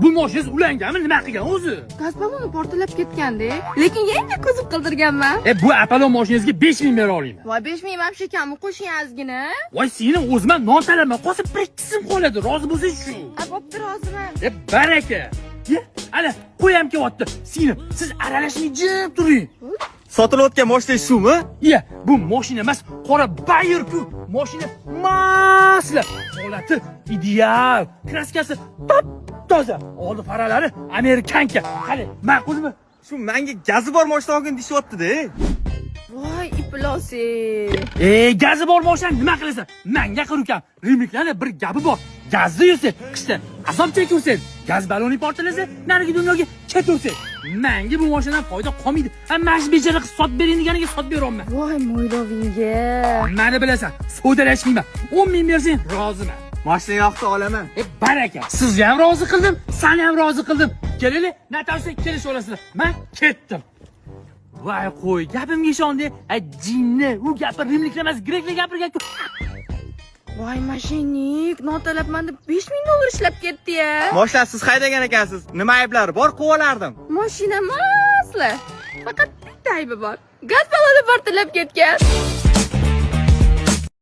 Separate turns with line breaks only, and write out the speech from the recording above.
bu mashinangiz ulanganmi, nima qilgan o'zi?
Gaz balloni portlab ketganda, lekin yangi kuzov qildirganman.
Bu Apollon mashinangizga 5000 bera olayman.
Voy 5000 ham shekamni qo'shing ozgina.
Voy seni o'zimdan non talaman, qolsa bir ikki so'm qoladi, rozi bo'lsang shu.
Bo'pti, roziman.
Baraka. Ana, qo'yam kelyapti. Siz aralashmay jim turing.
Sotilayotgan mashina shumi?
Bu mashina emas, qora Bayer-ku. Mashina masla. Holati ideal. Kraskasi top-toza. Oldi faralari Amerikanka. Qani, ma'qulmi?
Shu menga gazi bor mashina olgin deyapti-da.
Voy iplosi.
Gazi bor mashina nima qilasan? Menga qirukam. Rimliklarda bir gapi bor. Gazda yursa, qishda azob chekursan. Gaz balloni portlasa, narigi dunyoga ketursan. Menga bu mashinadan foyda qolmaydi. Mana shu bechara sotib bering deganiga sotib berolman.
Voy mo'ylovinga.
Meni bilasan, so'dalashmayman. 10,000 bersang roziman.
Mashina yoqdi olaman.
Baraka. Sizni ham rozi qildim, seni ham rozi qildim. Kelaylik, natavsa kelishib olasizlar. Men ketdim. Voy qo'y, gapimga ishondi. Jinni, u gapir rimliklar emas, greklar gapirgan-ku.
Voy mashinik, notalabman deb 5000 dollar ishlab ketdi-ya.
Mashina siz haydagan ekansiz. Nima ayblari bor, qo'valardim.
Mashina emaslar. Faqat bitta aybi bor. Gaz balloni portlab ketgan.